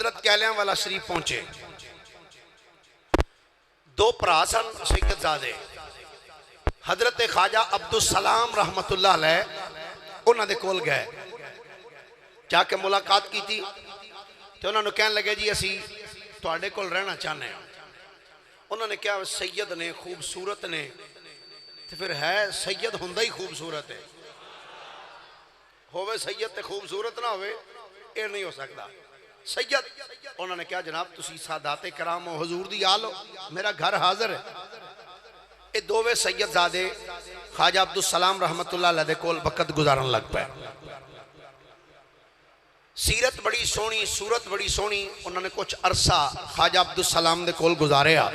حضرت کیلیاں والا شریف پہنچے. دو پرا سن سید زادے, حضرت خواجہ عبدالسلام رحمت اللہ علیہ انہوں نے کول گئے, جا کے ملاقات کی تھی. تو انہوں نے کہنے لگے جی اسی تواڈے کول رہنا چاہنے ہیں. انہوں نے کہا سید نے خوبصورت نے, تو پھر ہے سید ہندہ ہی خوبصورت ہے, ہوئے سید تے خوبصورت نہ ہوئے یہ نہیں ہو سکتا. سید انہوں نے کہا جناب تسی سادات کرام ہو, حضور دی آل ہو, میرا گھر حاضر ہے. یہ دووے سید زادے خواجہ عبدالسلام رحمت اللہ علیہ دے کول وقت گزارن لگ پائے. سیرت بڑی سونی, صورت بڑی سونی. انہوں نے کچھ عرصہ خواجہ عبدالسلام دے کول گزاریا.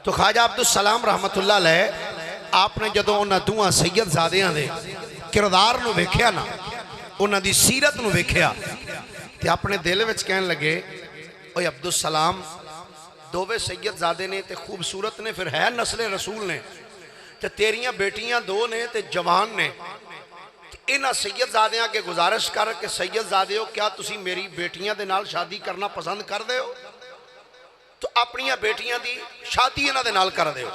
تو خواجہ عبدالسلام رحمت اللہ علیہ آپ نے جدو انہاں دوہاں سید زادیاں دے کردار نو ویکھیا نا, انہاں دی سیرت نو ویکھیا, تے اپنے دل وچ کہن لگے اوہ عبدالسلام دووے سید زادے نے تے خوبصورت نے, پھر ہے نسل رسول نے, تے تیریاں بیٹیاں دو نے تے جوان نے. انہاں سید زادیاں کے گزارش کر کہ سید زادے ہو کیا تسی میری بیٹیاں دے نال شادی کرنا پسند کر دے ہو, تو اپنیاں بیٹیاں دی شادی انہاں دے نال کر دے ہو.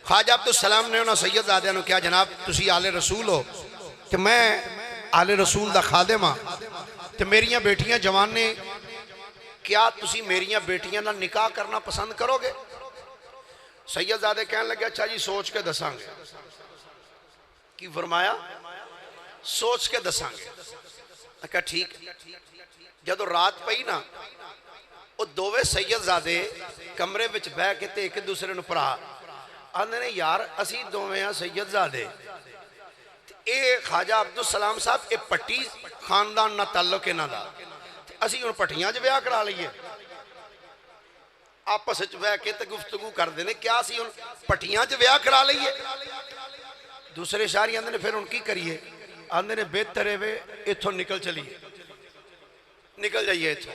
خواجہ عبدالسلام نے انہاں سید زادیاں نے کہا جناب تسی آل رسول ہو کہ میں آل رسول دا خادم ہاں, تے میریاں بیٹیاں جوان نے, کیا تسی میریاں بیٹیاں نال نکاح کرنا پسند کرو گے؟ سید زادے کہنے لگے اچھا جی سوچ کے دساں گے. کی فرمایا؟ سوچ کے دساں گے. میں کہا ٹھیک. جدو رات پئی نا, وہ دووے سید زادے کمرے وچ بہ کے تے ایک دوسرے نو پرا آندے نے یار اسی دوویں ہاں سید زادے, اے خواجہ عبدالسلام صاحب اے پٹی خاندان نہ تعلق نہ دا, اسی ان پٹیاں جو بیاہ کرا لئیے. آپس وچ بہ کے تے گفتگو کر دینے کیا اسی ان پٹیاں جو بیاہ کرا لئیے. دوسرے شہری آندے نے پھر ان کی کریے, آندے نے بہتر ہے وے اتھوں نکل چلیے, نکل جائیے اتھوں,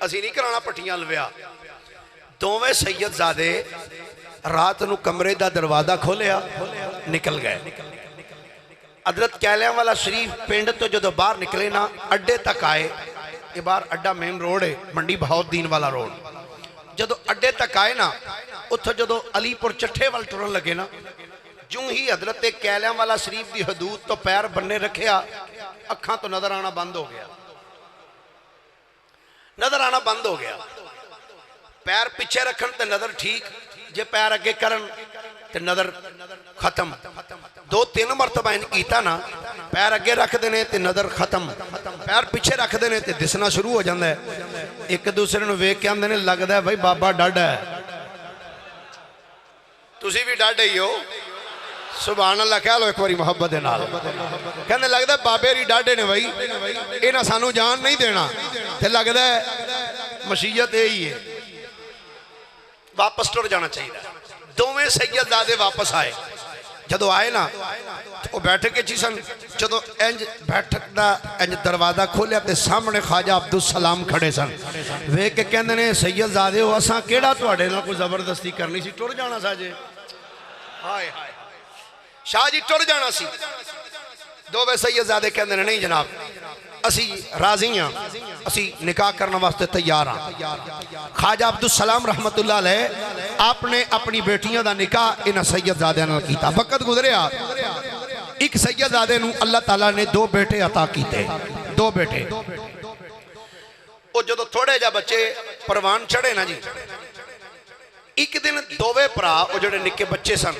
اسی نہیں کرانا پٹیاں لویا. دوویں سید زادے رات نو کمرے دا دروازہ کھولیا, نکل گئے. حضرت کیلیاں والا شریف پنڈ تو جدو باہر نکلے نا اڈے تک آئے. یہ باہر اڈا مین روڈ ہے, منڈی بہاؤ الدین والا روڈ. جدو اڈے تک آئے نا, اتھو جدو علی پور چٹھے وال ٹرن لگے نا, جوں ہی حضرت کیلیاں والا شریف دی حدود تو پیر بننے رکھیا, اکھاں تو نظر آنا بند ہو گیا, نظر آنا بند ہو گیا. پیر پیچھے رکھن تے نظر ٹھیک, جے پیر اگے کرن تے نظر ختم. دو تین مرتبہ ان کیتا نا, پیر اگے رکھ دینے تے نظر ختم, پیر پیچھے رکھ دینے تے دسنا شروع ہو جاندہ ہے. ایک دوسرے نو ویک کے آندے نے لگدا ہے بھائی بابا ڈاڈا ہے, تسی بھی ڈاڈا ہی ہو. سبحان اللہ کہہ لو ایک باری محبت دے نال. کہنے لگدا ہے بابے ری ڈاڈے نے بھائی, انہاں سانو جان نہیں دینا, تے لگدا ہے مشیت یہی ہے, واپس ٹر جانا چاہیے. دوویں سید زادے واپس آئے. جدو آئے نا وہ بیٹھک کے چیزن, جدو انج بیٹھک دا انج دروازہ کھولیا تے سامنے خواجہ عبدالسلام کھڑے سن. ویک کے کہندے نے سید زادے ہو اساں کیڑا تواڈے نال کوئی زبردستی کرنی سی, ٹر جانا سا جے. ہائے ہائے شاہ جی ٹر جانا سی. دوویں سید زادے کہندے نے نہیں جناب اسی راضی ہاں, اسی نکاح کرنا واسطے تیار ہاں. خواجہ عبدالسلام رحمت اللہ علیہ آپ نے اپنی بیٹیاں دا نکاح انہاں سید زادیاں نال کیتا. وقت گزریا, ایک سید زادے نو اللہ تعالیٰ نے دو بیٹے عطا کیتے, دو بیٹے. وہ جدو تھوڑے جا بچے پروان چڑھے نا جی, ایک دن دووے پرا وہ جڑے نکے بچے سن,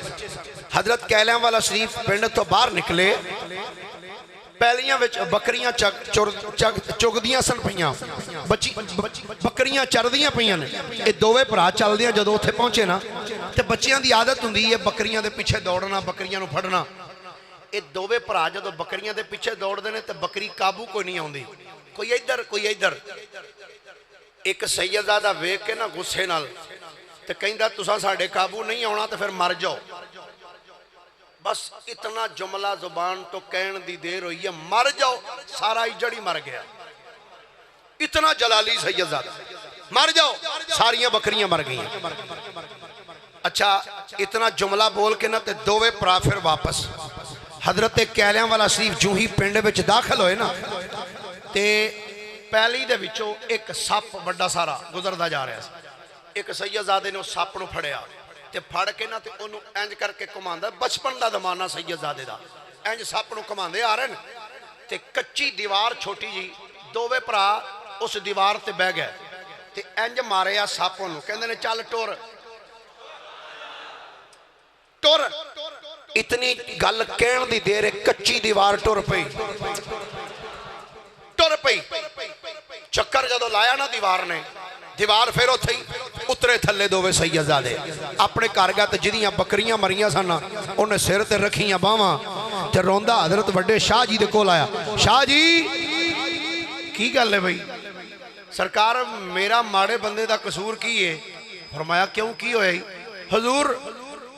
حضرت کیلیاں والا شریف پنڈ تو باہر نکلے. پہلیاں وچ بکریاں چگدیاں سن پئیاں, بکریاں چردیاں پئیاں نے. یہ دووے پرا چل دیاں جدو اتھے پہنچے نا, تے بچیاں دی عادت ہوندی ہے بکریاں دے پیچھے دوڑنا, بکریاں نو پھڑنا. یہ دووے پرا جدو بکریاں دے پیچھے دوڑ دینے تے بکری قابو کوئی نہیں ہوندی, کوئی ادھر کوئی ادھر. ایک سید زادہ ویک کے نا غصے نال تے کہندا تساں ساڈے قابو نہیں ہونا تے پھر مر جاؤ. بس اتنا جملہ زبان تو کہن دی دیر ہوئی ہے, مر جاؤ. سارا اجڑی مر گیا. اتنا جلالی سید زادہ, مر جاؤ. ساریاں بکریاں مر گئی. اچھا اتنا جملہ بول کے نا تے دووے پرا پھر واپس. حضرت کیلیاں والا شریف جو ہی پنڈے وچ داخل ہوئے نا, تے ਪੈਲੀ ਦੇ ਵਿੱਚੋਂ ਇੱਕ ਸੱਪ ਵੱਡਾ ਸਾਰਾ ਗੁਜ਼ਰਦਾ ਜਾ ਰਿਹਾ ਸੀ। ਇੱਕ ਸੈਯਦਜ਼ਾਦੇ ਨੇ ਉਸ ਸੱਪ ਨੂੰ ਫੜਿਆ ਤੇ ਫੜ ਕੇ ਨਾ ਤੇ ਉਹਨੂੰ ਇੰਜ ਕਰਕੇ ਘੁਮਾਉਂਦਾ। ਬਚਪਨ ਦਾ ਜ਼ਮਾਨਾ ਸੈਯਦਜ਼ਾਦੇ ਦਾ, ਇੰਜ ਸੱਪ ਨੂੰ ਘੁਮਾਉਂਦੇ ਆ ਰਹੇ ਨੇ ਤੇ ਕੱਚੀ ਦੀਵਾਰ ਛੋਟੀ ਜੀ, ਦੋਵੇਂ ਭਰਾ ਉਸ ਦੀਵਾਰ ਤੇ ਬਹਿ ਗਏ ਤੇ ਇੰਜ ਮਾਰਿਆ ਸੱਪ ਨੂੰ। ਕਹਿੰਦੇ ਨੇ ਚੱਲ ਟੁਰ ਟੁਰ। ਇਤਨੀ ਗੱਲ ਕਹਿਣ ਦੀ ਦੇਰ ਕੱਚੀ ਦੀਵਾਰ ਟੁਰ ਪਈ ਟੁਰ ਪਈ। ਚੱਕਰ ਜਦੋਂ ਲਾਇਆ ਨਾ ਦੀਵਾਰ ਨੇ, ਦੀਵਾਰ ਫਿਰ ਉੱਥੇ ਹੀ ਉਤਰੇ ਥੱਲੇ ਦੋਵੇਂ ਸੈਯਦਜ਼ਾਦੇ। ਆਪਣੇ ਘਰ ਗਿਆ ਤੇ ਜਿਹਦੀਆਂ ਬੱਕਰੀਆਂ ਮਰੀਆਂ ਸਨ ਉਹਨੇ ਸਿਰ ਤੇ ਰੱਖੀਆਂ ਬਾਹਾਂ ਤੇ ਰੋਂਦਾ ਹਜ਼ਰਤ ਵੱਡੇ ਸ਼ਾਹ ਜੀ ਦੇ ਕੋਲ ਆਇਆ। ਸ਼ਾਹ ਜੀ ਕੀ ਗੱਲ ਹੈ ਬਈ? ਸਰਕਾਰ ਮੇਰਾ ਮਾੜੇ ਬੰਦੇ ਦਾ ਕਸੂਰ ਕੀ ਹੈ? ਫਰਮਾਇਆ ਕਿਉਂ ਕੀ ਹੋਇਆ? ਹਜ਼ੂਰ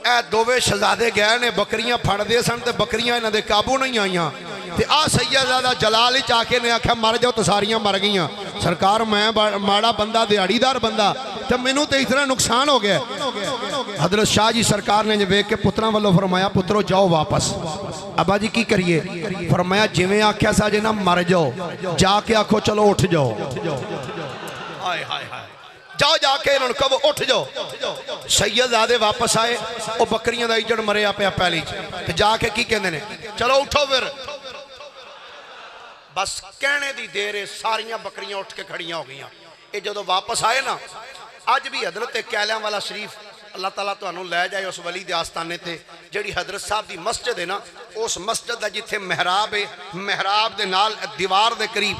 ਇਹ ਦੋਵੇਂ ਸ਼ਹਜ਼ਾਦੇ ਗਏ ਨੇ ਬੱਕਰੀਆਂ ਫੜਦੇ ਸਨ ਤੇ ਬੱਕਰੀਆਂ ਇਹਨਾਂ ਦੇ ਕਾਬੂ ਨਹੀਂ ਆਈਆਂ ਤੇ ਆ ਸੈਯਦਜ਼ਾਦਾ ਜਲਾਲ ਚ ਆ ਕੇ ਨੇ ਆਖਿਆ ਮਰ ਜਾਓ ਤੇ ਸਾਰੀਆਂ ਮਰ ਗਈਆਂ। ਸਰਕਾਰ ਮੈਂ ਮਾੜਾ ਬੰਦਾ, ਦਿਹਾੜੀਦਾਰ ਬੰਦਾ, ਤੇ ਮੈਨੂੰ ਤੇ ਇਸ ਤਰ੍ਹਾਂ ਨੁਕਸਾਨ ਹੋ ਗਿਆ। ਹਜ਼ਰਤ ਸ਼ਾਹ ਜੀ ਸਰਕਾਰ ਨੇ ਵੇਖ ਕੇ ਪੁੱਤਰਾਂ ਵੱਲੋਂ ਫਰਮਾਇਆ ਪੁੱਤਰੋ ਜਾਓ ਵਾਪਸ। ਅਬਾ ਜੀ ਕੀ ਕਰੀਏ? ਫਰਮਾਇਆ ਜਿਵੇਂ ਆਖਿਆ ਸਾਜੇ ਨਾ ਮਰ ਜਾਓ, ਜਾ ਕੇ ਆਖੋ ਚਲੋ ਉੱਠ ਜਾਓ। ਹਾਏ ਹਾਏ ਹਾਏ, ਜਾਓ ਜਾ ਕੇ ਇਹਨਾਂ ਨੂੰ ਕਹੋ ਉੱਠ ਜਾਓ। ਸੈਯਦਜ਼ਾਦੇ ਵਾਪਸ ਆਏ, ਉਹ ਬੱਕਰੀਆਂ ਦਾ ਇੱਜੜ ਮਰਿਆ ਪਿਆ ਪੈਲੀ ਚ ਤੇ ਜਾ ਕੇ ਕੀ ਕਹਿੰਦੇ ਨੇ? ਚਲੋ ਉਠੋ ਫਿਰ। ਬਸ ਕਹਿਣੇ ਦੀ ਦੇਰ ਸਾਰੀਆਂ ਬੱਕਰੀਆਂ ਉੱਠ ਕੇ ਖੜੀਆਂ ਹੋ ਗਈਆਂ। ਇਹ ਜਦੋਂ ਵਾਪਸ ਆਏ ਨਾ, ਅੱਜ ਵੀ ਹਜ਼ਰਤ ਕੈਲਿਆਂ ਵਾਲਾ ਸ਼ਰੀਫ اللہ تعالیٰ تو انہوں لے جائے اس ولی دے آستانے تے جڑی حضرت صاحب دی مسجد ہے نا اس مسجد دا جتھے محراب ہے محراب دے نال دیوار دے قریب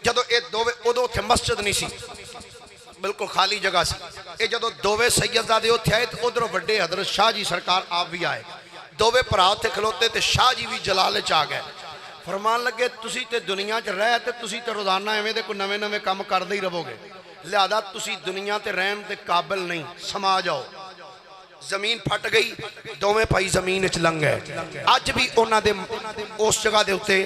جدو اے دووے ادو تھے مسجد نہیں سی بالکل خالی جگہ سی اے جدو دووے سیدزادے ہوتے آئے تو ادھر وڈے حضرت شاہ جی سرکار آپ بھی آئے دووے پراؤ تھے کھلوتے تے شاہ جی بھی جلالے چاہ گئے فرمان لگے تسی تے دنیا چ رہے تے تسی تے روزانہ ایویں دے کوئی نویں نویں کام کردے ہی رہو گے لہذا تسی دنیا تے رہن تے قابل نہیں سما جاؤ زمین پھٹ گئی دوویں بھائی زمین وچ لنگ گئے اج بھی انہاں دے اس جگہ دے اوتے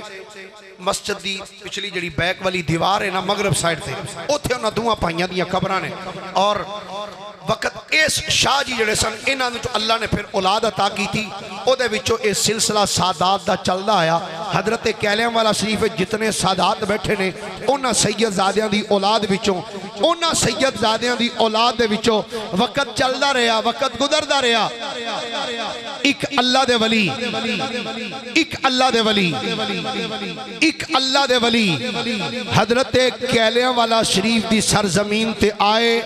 مسجد دی پچھلی جڑی بیک والی دیوار ہے نا مغرب سائیڈ تے اوتھے انہاں دوواں بھائیاں دیاں قبراں نے اور وقت اس شاہ جی جڑے سن انہاں وچ اللہ نے پھر اولاد عطا کی تھی او دے وچوں اس سلسلہ سادات دا چلدا آیا حضرت کیلیاں والا شریف جتنے سادات بیٹھے نے انہاں سید زادیاں دی اولاد وچوں انہاں سید زادیاں دی اولاد دے وچوں وقت چلدا رہیا وقت گزردا رہیا ایک اللہ دے ولی ایک اللہ دے ولی ایک اللہ دے ولی حضرت کیلیاں والا شریف دی سرزمین تے آئے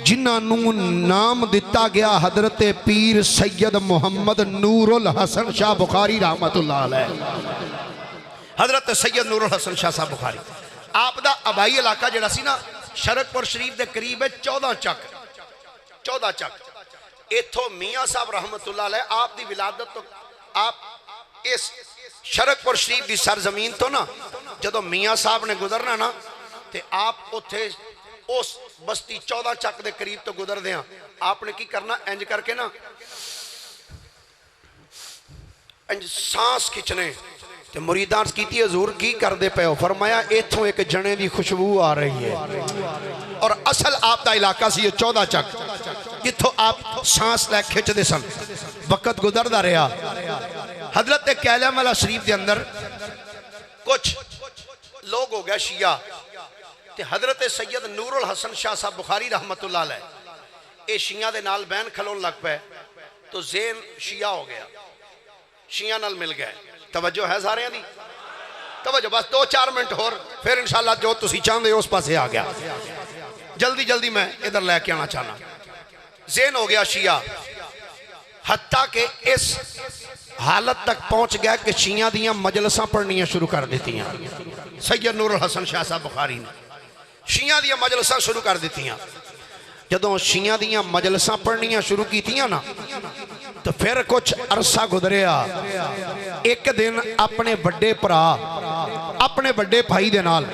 جنہاں نو نام دیتا گیا حضرت پیر سید محمد نور الحسن شاہ بخاری رحمت اللہ علیہ حضرت سید نور الحسن شاہ صاحب بخاری آپ دا ابائی علاقہ جڑا سی نا شرک پور شریف دے قریب ہے 14 چک ایتھو میاں صاحب رحمت اللہ علیہ آپ دی ولادت تو آپ اس شرک پور شریف دی سرزمین تو نا جدو میاں صاحب نے گزرنا نا تے آپ اتھے اس بستی 14 چک دے قریب تو گزر دیاں آپ نے کی کرنا انج کر کے نا انج سانس کھچنے تے مریدان کی تھی حضور کی کر دے پہ ہو فرمایا ایتھوں ایک جنے دی خوشبو آ رہی ہے اور اصل آپ دا علاقہ سی یہ 14 چک جتھوں آپ سانس لے کھچ دے سن وقت گزر دا رہا حضرت کیلیاں والا شریف دے اندر کچھ لوگ ہو گیا شیعہ تے حضرت سید نور الحسن شاہ صاحب بخاری رحمت اللہ علیہ اے شیعہ دے نال بین کھلون لگ پہ تو زین شیعہ ہو گیا شیعہ نال مل گئے توجہ ہے سارے ہیں دی توجہ بس 2-4 منٹ ہور پھر انشاءاللہ جو تسی چاندے اس پاسے آ گیا جلدی میں ادھر لے کے آنا چاہنا زین ہو گیا شیعہ حتیٰ کہ اس حالت تک پہنچ گیا کہ شیعہ دیاں مجلساں پڑھنیاں شروع کر دیتی ہیں سید نور الحسن شاہ صاحب بخاری نے شیعہ دیاں مجلساں شروع کر دیتی ہیں جدوں شیعہ دیاں مجلساں پڑھنیاں شروع کی تھیاں نا تو پھر کچھ عرصہ گزریا ایک دن اپنے بڑے پرا اپنے بڑے بھائی دے نال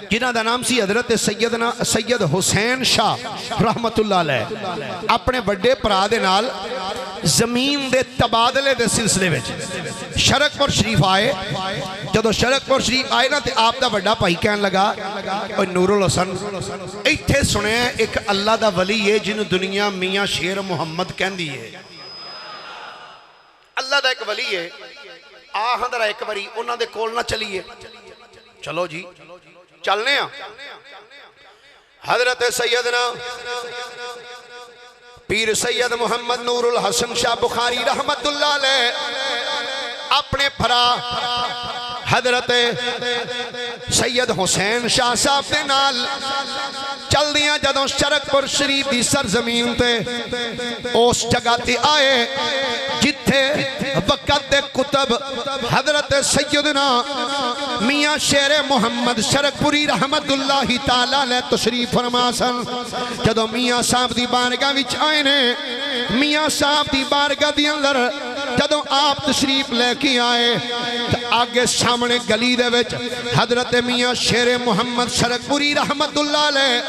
جنہاں دا نام سی حضرت سید حسین شاہ رحمت اللہ علیہ اپنے بڑے پرا دے نال زمین دے تبادلے دے سلسلے وچ شرک پور شریف آئے جدو شرک پور شریف آئے نا تے آپ دا بڑا بھائی کہن لگا اوہ نور الحسن ایتھے سنے ایک اللہ دا ولی ہے جنہوں دنیا میاں شیر محمد کہن دیئے اللہ دا ایک ولی ہے آہاں درہ ایک باری انہاں دے کول نہ چلیے چلو جی چلنے ہیں حضرت سیدنا پیر سید محمد نور الحسن شاہ بخاری رحمت اللہ علیہ اپنے بھرا حضرت سید حسین شاہ صاحب دے نال چل دیاں جدوں شرکپور شریف دی سرزمین تے اس جگہ تے آئے جتھے وقت دے کتب حضرت سیدنا میاں شیر محمد شرکپوری رحمت اللہ تعالیٰ لے تشریف فرما سن جدوں میاں صاحب دی بارگاہ وچ آئے نے میاں صاحب دی بارگاہ دی اندر جدوں آپ تشریف لے کے آئے آگے سامنے گلی دے وچ حضرت میاں شیر محمد شرکپوری رحمت اللہ علیہ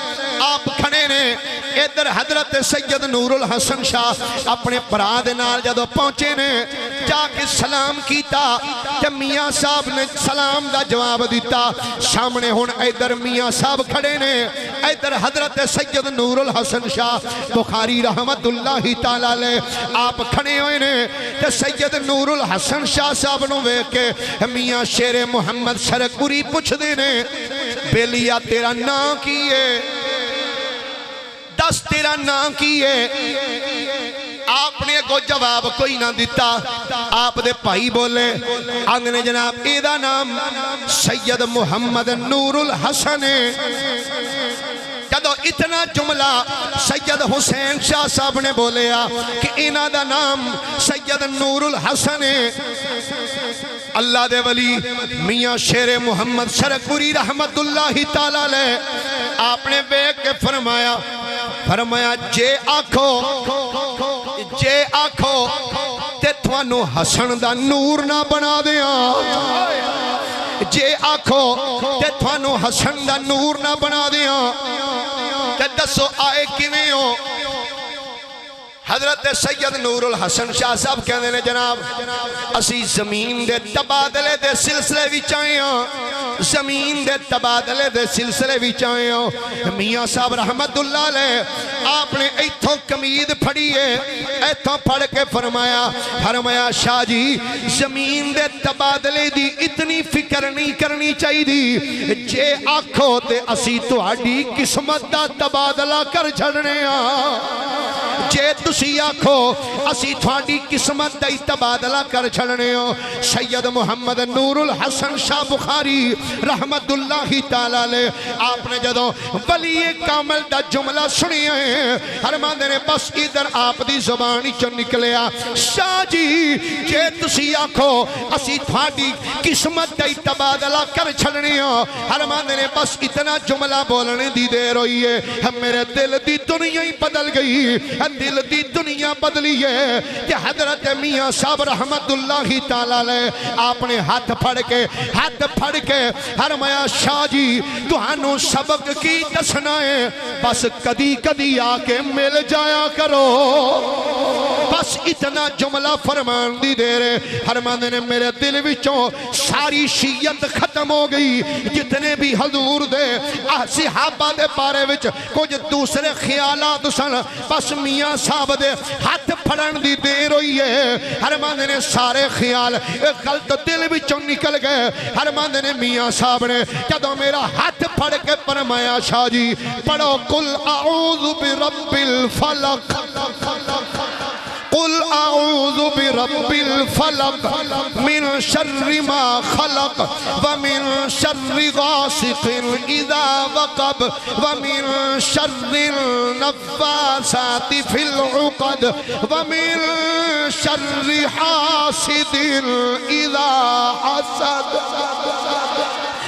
آپ کھڑے نے ادھر حضرت سید نور الحسن شاہ اپنے پرا دے نال جدوں پہنچے نے جا کے سلام کیتا تے میاں صاحب نے سلام دا جواب دیتا سامنے ہن ادھر میاں صاحب کھڑے نے ادھر حضرت سید نور الحسن شاہ بخاری رحمت اللہ تعالی علیہ آپ کھڑے ہوئے نے تے سید نور الحسن شاہ صاحب نو ویکھ کے میاں شیر محمد شرکپوری پوچھ دے نے بیلیا تیرا نام کی ہے دس تیرا نام کی ہے آپ نے کو جواب کوئی نہ دیتا آپ دے بھائی بولے آنگنے جناب ایدہ نام سید محمد نور الحسن ہے جدو اتنا جملہ سید حسین شاہ صاحب نے بولیا کہ انہ دا نام سید نور الحسن ہے اللہ دے ولی میاں شیر محمد شرکپوری رحمت اللہ تعالیٰ لے آپ نے بیک کے فرمایا جے آکھو تے تھوانو حسن دا نور نہ بنا دیا جے آکھو تے تھوانو حسن دا نور نہ بنا دیا تے دسو آئے کیویں ہو حضرت سید نور الحسن شاہ صاحب کہنے نے جناب اسی زمین دے تبادلے دے سلسلے وچ آئے ہیں زمین دے تبادلے دے سلسلے وچ آئے ہیں میاں صاحب رحمت اللہ علیہ آپ نے ایتھوں کمید پھڑی ہے ایتھوں پڑھ کے فرمایا شاہ جی زمین دے تبادلے دی اتنی فکر نہیں کرنی چاہی دی جے آکھو تے اسی تہاڈی قسمت دا تبادلہ کر چھڑنے جے تسی آکھو اسی تھوڑی قسمت دائی تبادلہ کر چھڑنے ہو سید محمد نور الحسن شاہ بخاری رحمت اللہ تعالیٰ لے آپ نے جدوں ولی کامل دا جملہ سنی ہیں ہر ماندے نے بس ادھر آپ دی زبانی چن نکلیا شاہ جی جے تسی آکھو اسی تھوڑی قسمت دائی تبادلہ کر چھڑنے ہو ہر ماندے نے بس اتنا جملہ بولنے دی دیر ہوئی ہے میرے دل دی دنیا ہی بدل گئی دل دی دنیا بدلی ہے کہ حضرت میاں صاحب رحمت اللہ تعالیٰ لے آپ نے ہاتھ پھڑ کے فرمایا شاہ جی تہانوں سبق کی دسنا ہے بس کدی کدی آکے مل جایا کرو بس اتنا جملہ فرمان دی دے رہے فرمان نے میرے دل وچوں ساری شیعت ختم ہو گئی جتنے بھی حضور دے صحابہ دے بارے وچ کچھ دوسرے خیالات سن بس میاں صاحب دے ہاتھ پھڑن دی دیر ہوئی ہے فرمان نے سارے خیال غلط دل وچوں نکل گئے فرمان نے میاں صاحب نے جدوں میرا ہاتھ پھڑ کے فرمایا شاہ جی پڑھو قل اعوذ برب الفلق قل اعوذ برب الفلق من شر ما خلق ومن شر غاسق اذا وقب ومن شر النفاثات في العقد ومن شر حاسد اذا حسد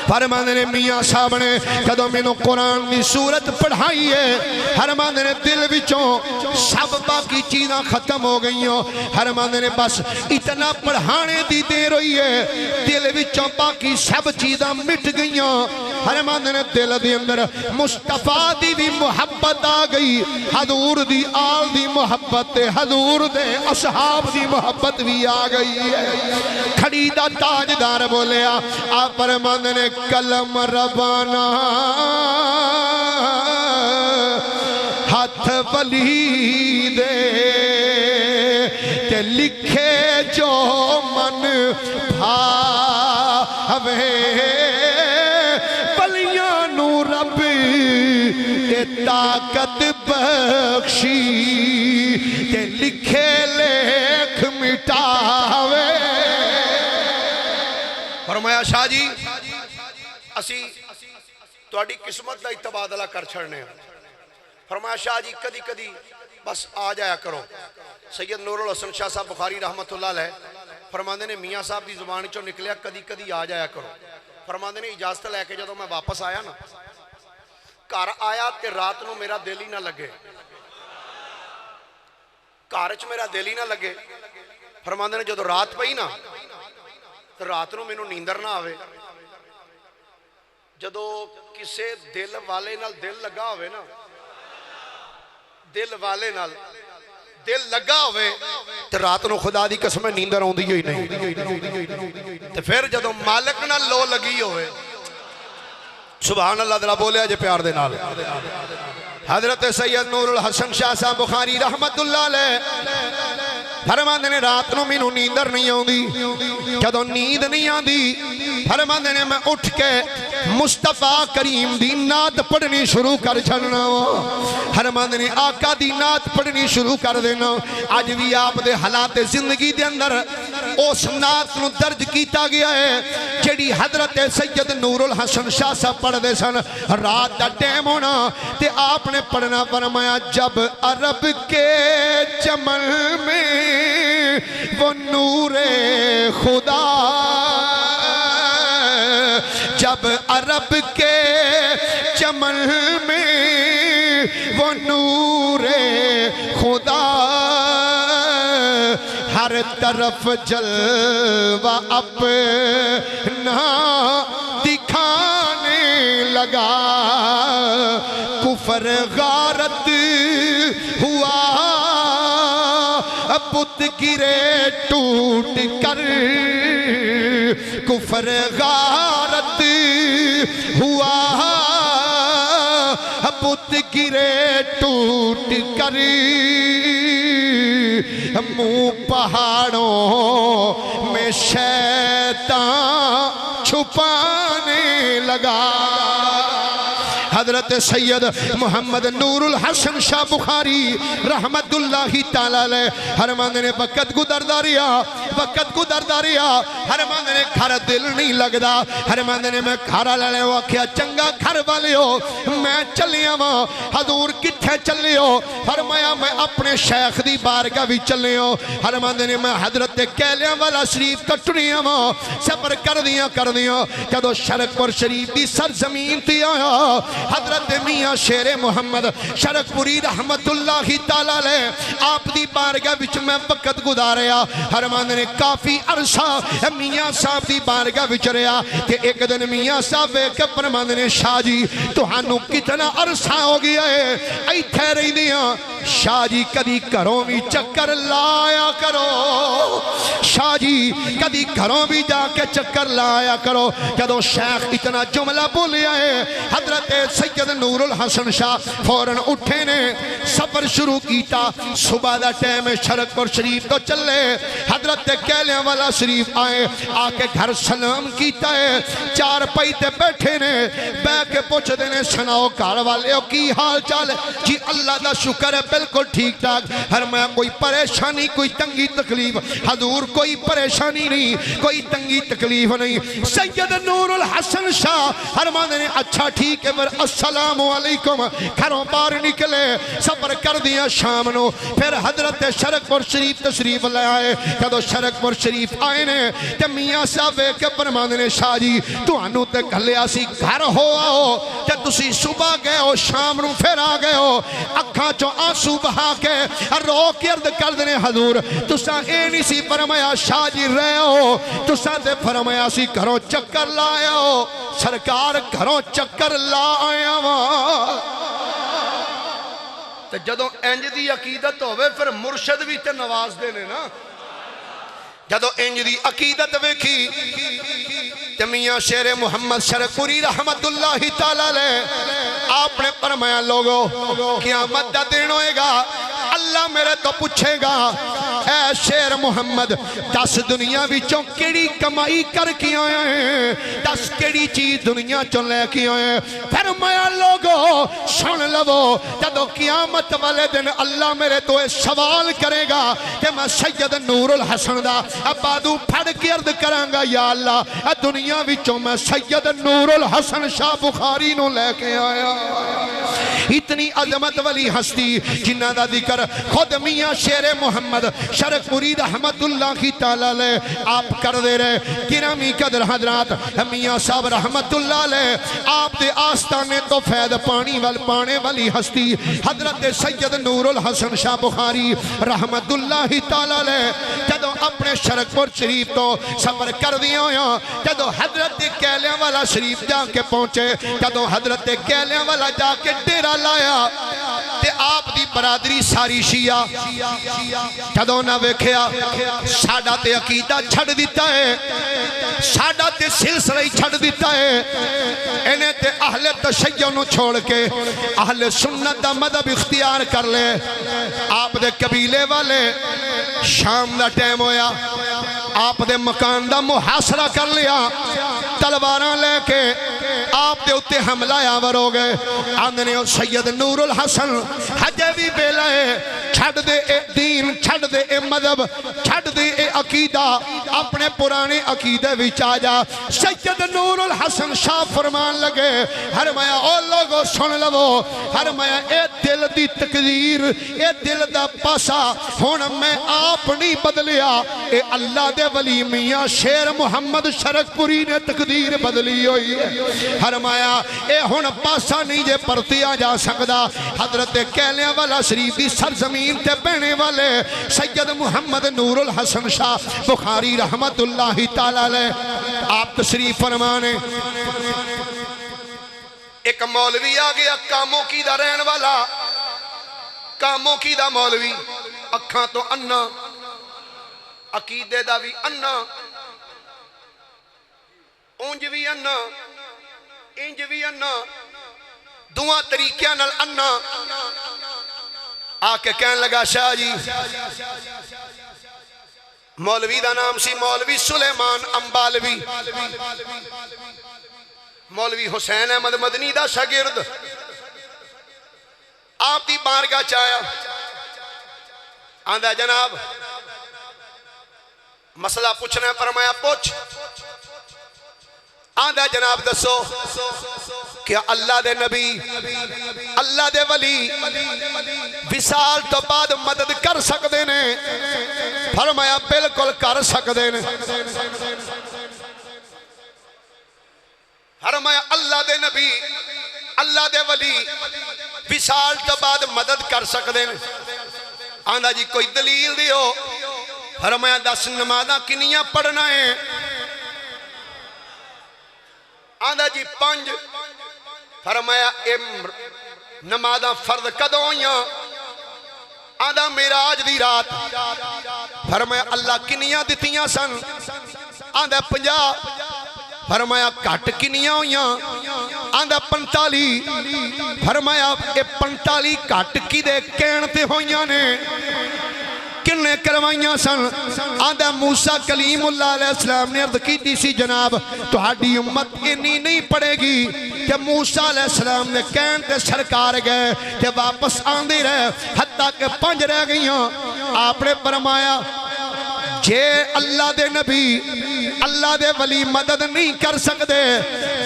فرمان نے میاں صاحب نے جدوں مینوں قرآن دی سورت پڑھائی ہے فرمان نے دل وچوں سب باقی چیزاں ختم ہو گئی ہوں فرمان نے بس اتنا پڑھانے دی دیر ہوئی ہے دل وچوں باقی سب چیزاں مٹ گئی ہوں فرمان نے دل دی اندر مصطفیٰ دی بھی محبت آ گئی حضور دی آل دی محبت حضور دے اصحاب دی محبت بھی آ گئی ہے کھڑی دا تاجدار بولیا آپ فرمان نے کلم ربانا ہاتھ ولی دے تے لکھے جو من بھاوے طاقت بخشی تے لکھے لیکھ مٹاوے فرمایا شاہ جی اسی تواڈی قسمت دا تبادلہ کر چھڑنے ہیں فرمایا شاہ جی کدی کدی بس آ جایا کرو سید نور الحسن شاہ صاحب بخاری رحمت اللہ علیہ فرماندے نے میاں صاحب دی زبان چوں نکلیا کدی کدی آ جایا کرو فرماندے نے اجازت لے کے جدوں میں واپس آیا نا گھر آیا تے رات نو میرا دل ہی نہ لگے گھر چ میرا دل ہی نہ لگے فرماندے نے جدوں رات پئی نا تے رات نو مینوں نیندر نہ آوے جدوں کسے دل والے نال دل لگا ہوئے نا دل والے نال دل لگا ہوئے تے رات نو خدا دی قسم نیندر آوندی ہی نہیں تے پھر جدوں مالک نال لو لگی ہوئے سبحان اللہ ذرا بولیا جے پیار دے نال حضرت سید نور الحسن شاہ صاحب بخاری رحمت اللہ علیہ فرماندے نے رات نو مینوں نیندر نہیں آوندی جدوں نیند نہیں آندی فرماندے نے میں اٹھ کے مصطفیٰ کریم دی نعت پڑھنی شروع کر چھڑنا فرماندے نے آقا دی نعت پڑھنی شروع کر دینا اج بھی آپ دے حالات زندگی دے اندر اس نعت نو درج کیتا گیا ہے جڑی حضرت سید نور الحسن شاہ صاحب پڑھ دے سن رات دا ٹائم ہونا تے آپ نے پڑھنا فرمایا جب عرب کے چمن میں وہ نور خدا جب عرب کے چمن میں وہ نور خدا ہر طرف جلوہ اپنا دکھانے لگا کفر غارت ہوا بت گرے ٹوٹ کر کفر غارت ہوا بت گرے ٹوٹ کر منہ پہاڑوں میں شیطان چھپانے لگا حضرت سید محمد نور الحسن شاہ بخاری رحمت اللہ تعالیٰ علیہ فرماندے نے وقت گزردا رہیا فرماندے نے گھر دل نہیں لگدا فرماندے نے میں گھر والے آکھیا چنگا گھر والے ہو میں چلیا وا حضور کتھے چلے ہو فرمایا میں اپنے شیخ دی بارگاہ وچ چلے ہو فرماندے نے میں حضرت کیلیاں والا شریف کٹنیا وا سفر کردیاں جدوں شرقپور شریف دی سرزمین تے آیا حضرت میاں شیر محمد شرقپوری رحمت اللہ تعالیٰ علیہ آپ دی بارگاہ وچ میں وقت گزاریا فرماندے نے کافی عرصہ میاں صاحب دی بارگاہ وچ رہیا کہ ایک دن میاں صاحب ویکھ کے فرماندے نے شاہ جی تہانوں کتنا عرصہ ہو گیا ہے ایتھے رہندیاں شاہ جی کدی گھروں بھی چکر لایا کرو شاہ جی کدی گھروں بھی جا کے چکر لایا کرو جدوں شیخ اتنا جملہ بولیا ہے حضرت سید نور الحسن شاہ فوراً اٹھے نے سفر شروع کیتا صبح دا ٹائم شرقپور شریف تو چلے حضرت کیلیاں والا شریف آئے آکے گھر سلام کیتا ہے چار پائیتے بیٹھے نے بے کے پوچھ دینے سناؤ گھر والے کی حال چال جی اللہ دا شکر ہے بالکل ٹھیک ٹھاک فرمایا کوئی پریشانی کوئی تنگی تکلیف حضور کوئی پریشانی نہیں کوئی تنگی تکلیف نہیں سید نور الحسن شاہ فرماندے نے اچھا ٹھیک ہے السلام علیکم گھروں باہر نکلے سفر کر دیا شام نو پھر حضرت شرقپور شریف تشریف لے آئے جدوں شرقپور شریف آئے نے تے میاں صاحب کے فرماندے نے شاہ جی تہانوں تے گھلیا سی گھر ہو آؤ تے تسی صبح گئے ہو شام نو پھر آ گئے ہو اکھاں چوں آنسو بہا کے رو کے عرض کر دینے حضور تساں اے نہیں سی فرمایا شاہ جی رہے ہو تساں تے فرمایا سی گھروں چکر لائے ہو سرکار گھروں چکر لا آیا وا تے جدوں انج دی عقیدت ہوئے پھر مرشد بھی تے نواز دینے نا جدوں انج دی عقیدت ویکھی تے میاں شیر محمد شرقپوری رحمت اللہ تعالیٰ علیہ آپ نے فرمایا لوگو قیامت دا دن ہوئے گا اللہ میرے تو پوچھے گا اے شیر محمد 10 دنیا وچوں کیڑی کمائی کر کے آئے ہیں 10 کیڑی چیز دنیا چوں لے کے آئے ہیں فرمایا لوگو لوگو سن لو جدو قیامت والے دن اللہ میرے تو سوال کرے گا کہ میں سید نور الحسن دا ابادو پھڑ کے عرض کرانگا یا اللہ دنیا وچوں میں سید نور الحسن شاہ بخاری نو لے کے آیا. اتنی عظمت والی ہستی جنہ دا ذکر خود میاں شیر محمد شرک پوری رحمت اللہ کی تعالیٰ لے آپ کر دے رہے. گرامی قدر حضرات میاں صاحب رحمت اللہ لے آپ دے آستانے تو فید پانی پانے والی ہستی حضرت سید نور الحسن شاہ بخاری رحمت اللہ تعالیٰ لے جدو اپنے شرک پور شریف تو سفر کر دیا ہویا جدو حضرت کیلیاں والا شریف جا کے پہنچے جدو حضرت کیلیاں والا جا کے ڈیرہ لایا تے آپ دی برادری ساری شیعہ جدو نہ ویکھیا ساڈا تے عقیدہ چھڑ دیتا ہے ساڈا تے سلسلہ چھڑ دیتا ہے انہیں تے اہل تشیع نو چھوڑ کے اہل سنت دا مذہب اختیار کر لے. آپ دے قبیلے والے شام دا ٹائم ہویا آپ دے مکان دا محاصرہ کر لیا تلواراں لے کے آپ دے اتے حملہ آور ہو گئے. آندھنے اور سید نور الحسن حجے بھی بیلہ ہے چھڑ دے اے دین چھڑ دے اے مذہب چھڑ دے اے عقیدہ اپنے پرانے عقیدے وچ آ جا. سید نور الحسن شاہ فرمان لگے فرمایا او لوگو سن لو فرمایا اے دل دی تقدیر اے دل دا پاسا ہن میں آپ نہیں بدلیا اے اللہ دے ولی میاں شیر محمد شرک پوری نے تقدیر بدلی ہوئی ہے. فرمایا اے ہن پاسا نہیں جے پرتیا جا سکدا. حضرت کیلیاں والا شریف دی سرزمین تے بہنے والے سید محمد نور الحسن شاہ بخاری رحمت اللہ تعالیٰ لے آپ تشریف فرمانے. ایک مولوی آگیا کاموں کی دا رہن والا کاموں کی دا مولوی اکھاں تو اننا عقیدے دا بھی اننا اونج بھی اننا انج بھی اننا دعا طریقیاں نال اننا آکے کہن لگا شاہ جی مولوی دا نام سی مولوی سلیمان امبالوی مولوی حسین احمد مدنی دا شاگرد آپ دی بارگاہ چایا آندھا جناب مسئلہ پوچھنا ہے فرمایا پوچھ. آندھا جناب دسو کیا اللہ دے نبی اللہ دے ولی وصال تو بعد مدد کر سکتے نے؟ فرمایا بالکل کر سکتے نے. فرمایا اللہ دے نبی اللہ دے ولی وصال تو بعد مدد کر سکتے نے. آندھا جی کوئی دلیل دیو. فرمایا 10 نمازاں کنیاں پڑھنا ہے؟ آندھا جی 5. فرمایا نمازاں فرض کدوں ہویاں؟ آندھا معراج دی رات. فرمایا اللہ کنیاں دتیاں سن؟ آندھا 50. فرمایا کٹ کنیاں ہویاں؟ آندھا 45. فرمایا اے 45 کٹ کی دے کہن تے ہویاں نے کنے کروائیاں سن؟ آندھا موسیٰ کلیم اللہ علیہ السلام نے عرض کی دی سی جناب تو ہاڑی امت انی نہیں پڑے گی کہ موسیٰ علیہ السلام نے کہن تے سرکار گئے کہ واپس آندھی رہے حتیٰ کہ 5 رہ گئیاں. آپ نے فرمایا جے اللہ دے نبی اللہ دے ولی مدد نہیں کر سکتے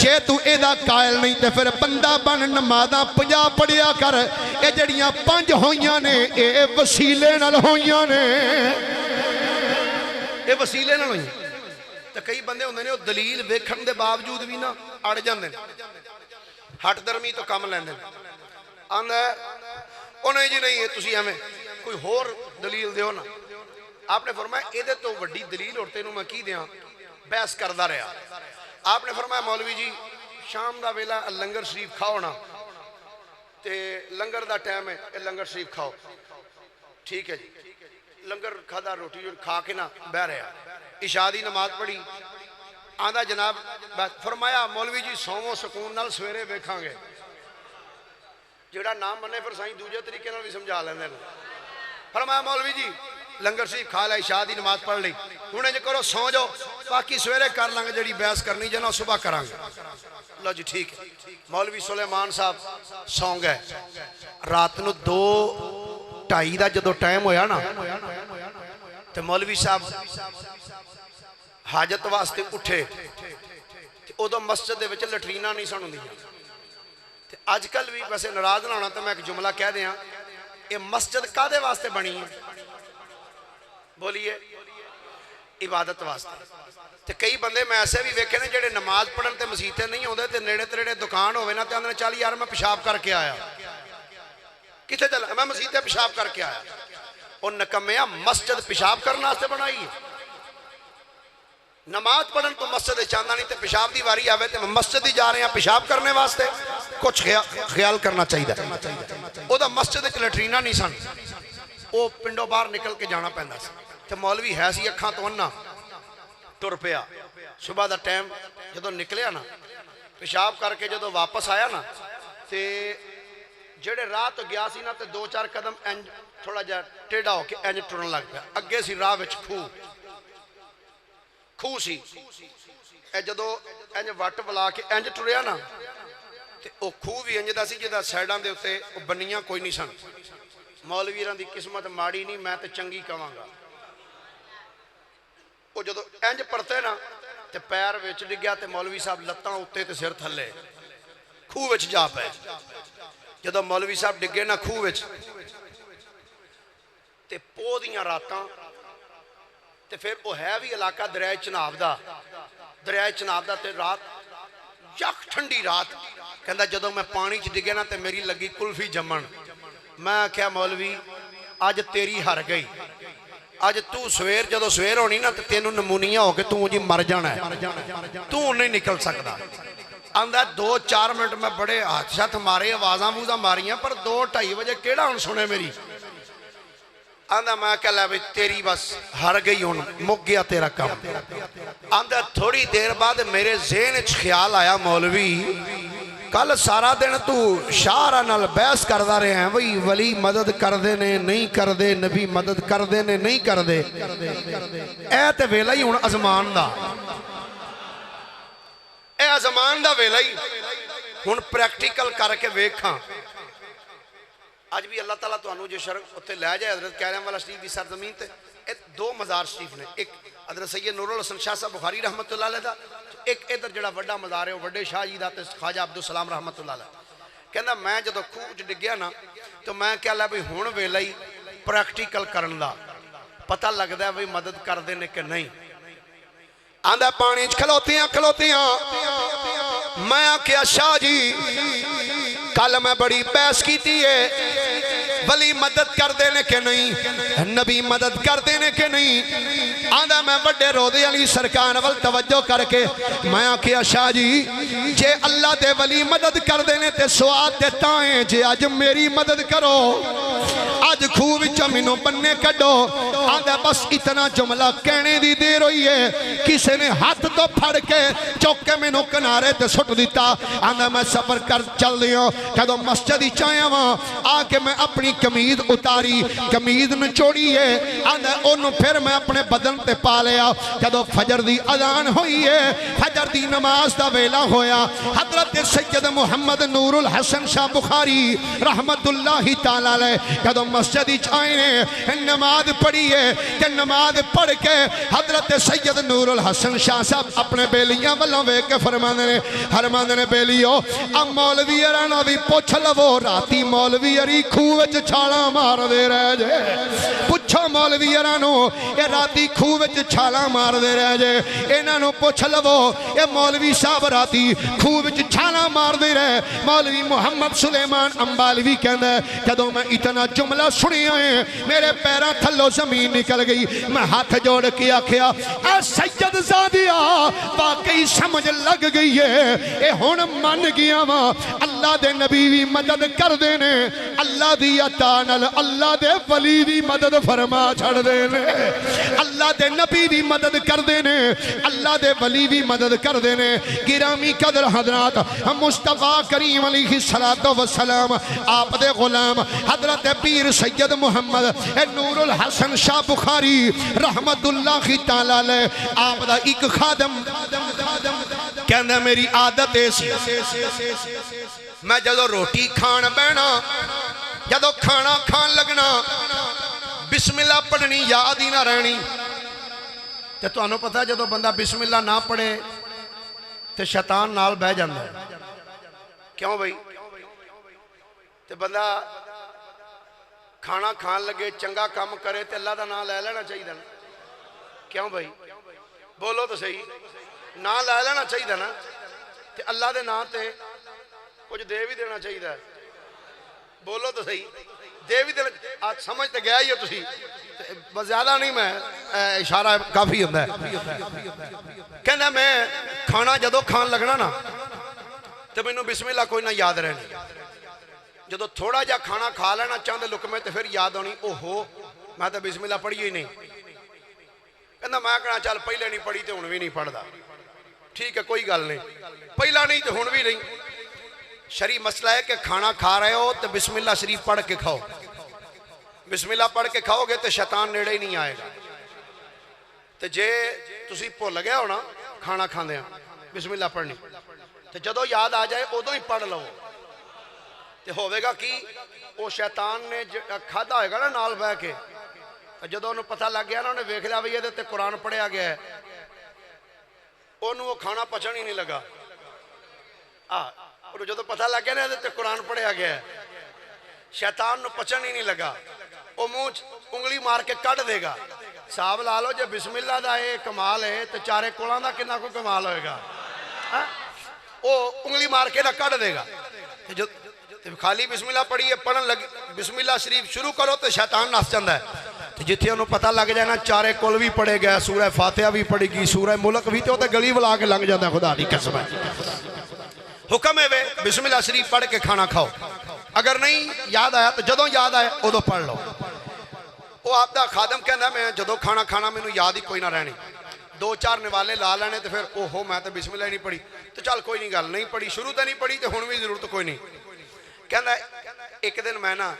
جے تو ایدہ قائل نہیں تے پھر بندہ بن نمازاں 50 پڑھیا کر. اے جڑیاں 5 ہویاں نے اے وسیلے نال ہویاں نے اے وسیلے نال ہویاں. تے کئی بندے ہوندے نے او دلیل ویکھن دے باوجود بھی نہ اڑ جاندے نے ہٹ درمی تو کم لیندے آندا او نہیں جی نہیں تسی ایویں کوئی ہور دلیل دیو نا. آپ نے فرمایا ایدے تو وڈی دلیل اور تینوں میں کی دیاں بحث کردہ رہا. آپ نے فرمایا مولوی جی شام دا ویلا لنگر شریف کھاؤ نا تے لنگر دا ٹائم ہے اے لنگر شریف کھاؤ ٹھیک ہے جی. لنگر کھادا روٹی جو کھا کے نا بہ رہا عشاء دی نماز پڑھی. آندھا جناب فرمایا مولوی جی سومو سکون نال سویرے بیکھاں گے. جڑا نام منے پھر سائیں دوجہ طریقے نال بھی سمجھا لیندے. فرمایا مولوی جی لنگر شریف کھا لے عشاء دی نماز پڑھ لی ہنے جو کرو سو جاؤ باقی سویرے کر لیں گے جڑی بحث کرنی جنا صبح کریں گے لو جی ٹھیک ہے مولوی سلیمان صاحب سو گئے رات نو 2:30 دا جدو ٹائم ہویا نا تے مولوی صاحب حاجت واسطے اٹھے ادو مسجد دے وچ لٹرینا نہیں سن ہوندیاں تے اج کل بھی ویسے ناراض نہ ہونا تے میں ایک جملہ کہہ دیاں یہ مسجد کادے واسطے بنی ہے بولیے عبادت واسطے تے کئی بندے میں ایسے بھی ویکھے نے جڑے نماز پڑھن تے مسیتے نہیں ہوندے تے نیڑے تریڑے دکان ہوئے نا تے اندر چل یار میں پیشاب کر کے آیا کتنے چلا میں مسیتے پیشاب کر کے آیا اور نکمیا مسجد پیشاب کرنا واسطے بنائی ہے نماز پڑھن تو مسجد چاندہ نہیں تے پیشاب دی واری آوے تے مسجد ہی جا رہے ہیں پیشاب کرنے واسطے کچھ خیال کرنا چاہیے او دا مسجد وچ لٹرینا نہیں سن او پنڈوں باہر نکل کے جانا پیندا سی تے مولوی ہے سی اکھاں تو انا ٹر پیا صبح دا ٹائم جدو نکلیا نا پیشاب کر کے جدو واپس آیا نا تے جڑے راہ تو گیا سی نا تے 2-4 قدم انج تھوڑا جا ٹیڑا ہو کے انج ٹرن لگ پیا اگے سی راہ وچ کھو سی اے جدو انج وٹ بلا کے انج ٹریا نا تے او کھو بھی انج دا سی جدا سائیڈاں دے اوتے او بنیاں کوئی نہیں سن مولویاں دی قسمت ماڑی نہیں میں تے چنگی کہاں گا او جدو انج پڑتے نا تے پیر وچ ڈگیا تے مولوی صاحب لتاں اوتے تے سر تھلے کھو وچ جا پے جدو مولوی صاحب ڈگے نا کھو وچ تے پو دیاں راتاں تے پھر وہ ہے بھی علاقہ دریائے چناب دا تے رات یک ٹھنڈی رات کہندا جدو میں پانی چ ڈگے نا تے میری لگی کلفی جمن میں کہا مولوی آج تیری ہر گئی آج تو سویر جدو سویر ہونی نا تے تینوں نمونیاں ہو کے تو جی مر جانا ہے تو نہیں نکل سکتا آندہ 2-4 منٹ میں بڑے حادثات مارے آوازاں بوزاں ماریاں پر 2-2:30 بجے کیڑا ہن سنے میری آندہ میں کہہ لیا بھئی تیری بس ہر گئی ہوں مک گیا تیرا کام آندہ تھوڑی دیر بعد میرے ذہن اچھ خیال آیا مولوی کل سارا دن تو شارہ نال بحث کردہ رہے ہیں وہی ولی مدد کردے نے نہیں کردے نبی مدد کردے نے نہیں کردے اے تے ویلا ہی ہون ازمان دا اے ازمان دا ویلا ہی ہون پریکٹیکل کر کے ویکھاں آج بھی اللہ تعالیٰ تو انہوں جو شرک اتے لے جائے حضرت کہہ رہے ہیں والا شریف دی سرزمین تے 2 مزار شریف نے ایک حضرت سید نور الحسن شاہ صاحب بخاری رحمت اللہ علیہ دا ایک ادھر جڑا وڈا مزار ہے وڈے شاہ جی دا تے خواجہ عبدالسلام رحمت اللہ علیہ کہنا میں جدو کھوج ڈگیا نا تو میں کہہ لیا بھی ہون ویلا ہی پریکٹیکل کرن دا پتہ لگ دا ہے بھی مدد کر دینے کہ نہیں آندہ پانی کھلوتیاں میں کیا شاہ جی کل میں بڑی بحث کی تھی ولی مدد کر دینے کے نہیں نبی مدد کر دینے کے نہیں آندہ میں بڑے رودے علی سرکان اول توجہ کر کے میں کیا شاہ جی جے اللہ دے ولی مدد کر دینے تے سواد دیتا ہیں جے آج میری مدد کرو آج خوب چمینوں بننے کڈو آندہ بس اتنا جملہ کہنے دی دیر ہوئی ہے کسی نے ہاتھ تو پھڑ کے چوکے میں نو کنارے تے سٹ دیتا آندہ میں سفر کر چل دیوں کہدو مسجدی چاہیں وہاں آکے میں اپنی کمید اتاری کمید نچوڑی ہے آندہ انہوں پھر میں اپنے بدن تے پا لیا کہدو فجر دی اذان ہوئی ہے فجر دی نماز دا ویلا ہویا حضرت سید محمد نور الحسن شاہ بخاری رحمت اللہ تعالیٰ علیہ کہدو مسجدی چاہیں نماز پڑھی ہے کہ نماز پڑھ کے حضرت سید نور الحسن شاہ صاحب اپنے بیلیاں والوں بے کے فرمانے نے بیلیوں اب مولوی ارانا بھی پوچھ لو راتی مولوی اری کھوچ چھالا مار دے رہ جائے پوچھو مولوی ارانو اے راتی کھوچ چھالا مار دے رہ جائے انہوں پوچھ لو اے مولوی صاحب راتی کھوچ چھالا مار دے رہے مولوی محمد سلیمان امبالوی کہندہ ہے کہدو میں اتنا جملہ سنی آئے میرے پیرہ تھلو زمین نکل گئی میں ہاتھ جوڑ کیا کیا اے سید زادیہ واقعی سمجھ لگ گئی ہے اے ہون من گیا ماں اللہ اللہ دے نبی بھی مدد کر دینے اللہ دی عطا نال اللہ دے ولی دی مدد فرما چھڑ دینے اللہ دے نبی دی مدد کر دینے اللہ دے ولی دی مدد کر دینے گرامی قدر حضرات مصطفیٰ کریم علیہ السلام آپ دے غلام حضرت پیر سید محمد نور الحسن شاہ بخاری رحمت اللہ تعالیٰ لے آپ دا ایک خادم کہنا میری عادت ایسی میں جدو روٹی کھان بینا جدو کھانا کھان لگنا بسم اللہ پڑھنی یاد ہی نہ رہنی تے تو انہوں پتہ جدو بندہ بسم اللہ نہ پڑھے تے شیطان نال بہ جاندہ ہے کیوں بھئی تے بندہ کھانا کھان لگے چنگا کام کرے تے اللہ دا نام لے لینا چاہیے نا کیوں بھئی بولو تو صحیح نام لے لینا چاہیے نا تے اللہ دے نام تے کچھ دے بھی دینا چاہیے بولو تو صحیح دے بھی دینا آج سمجھ تے گیا ہی ہو تسی بس زیادہ نہیں میں اشارہ کافی ہوتا ہے کہنا میں کھانا جدو کھان لگنا نا تے میں بسم اللہ کوئی نہ یاد رہنی جدو تھوڑا جا کھانا کھا لینا چاہتے لکمے تے پھر یاد ہونی اوہو میں تے بسم اللہ پڑھی ہی نہیں کہنا میں کہنا چل پہلے نہیں پڑھی تے ہن بھی نہیں پڑھ دا ٹھیک ہے کوئی گل نہیں پہلا نہیں تے ہن بھی نہیں شریع مسئلہ ہے کہ کھانا کھا رہے ہو تو بسم اللہ شریف پڑھ کے کھاؤ بسم اللہ پڑھ کے کھاؤ گے تو شیطان نیڑے ہی نہیں آئے گا تو جے تسی بھول گیا ہونا کھانا کھاندے ہیں بسم اللہ پڑھنی تو جدو یاد آ جائے ادو ہی پڑھ لو تو ہوئے گا کہ وہ شیطان نے کھادا ہوئے گا نا نال بہ کے جدو انہوں پتہ لگ گیا نا انہیں ویکھ لیا بھی یہ تے قرآن پڑھیا گیا ہے انہوں وہ کھانا پچھن ہی نہیں لگا اور جدو پتہ لگ گیا نا یہ تے قرآن پڑھیا گیا ہے شیطان نو پچھن ہی نہیں لگا وہ منہ انگلی مار کے کٹ دے گا صاحب لالو جے بسم اللہ دا یہ کمال ہے تو چارے کولان دا کنا کو کمال ہوئے گا وہ انگلی مار کے نہ کٹ دے گا خالی بسم اللہ پڑھیے پڑھن لگی بسم اللہ شریف شروع کرو تو شیطان نس جاندہ ہے تو جتھے انہوں پتہ لگ جائے نا چارے کل بھی پڑھے گئے سورہ فاتحہ بھی پڑھی گی سورہ ملک بھی تو گلی بلا کے لنگ جاندہ ہے خدا دی قسم ہے حکم ہے بسم اللہ شریف پڑھ کے کھانا کھاؤ اگر نہیں یاد آیا تو جدوں یاد آئے ادو پڑھ لو وہ آپ دا خادم کہنا میں جدوں کھانا کھانا میں یاد ہی کوئی نہ رہنی دو چار نوالے لا لینے تو پھر اوہو میں تو بسم اللہ نہیں پڑھی تو چل کوئی نہیں گل نہیں پڑھی شروع تو نہیں پڑھی تو ہن بھی ضرورت کوئی نہیں کہنا ایک دن میں نا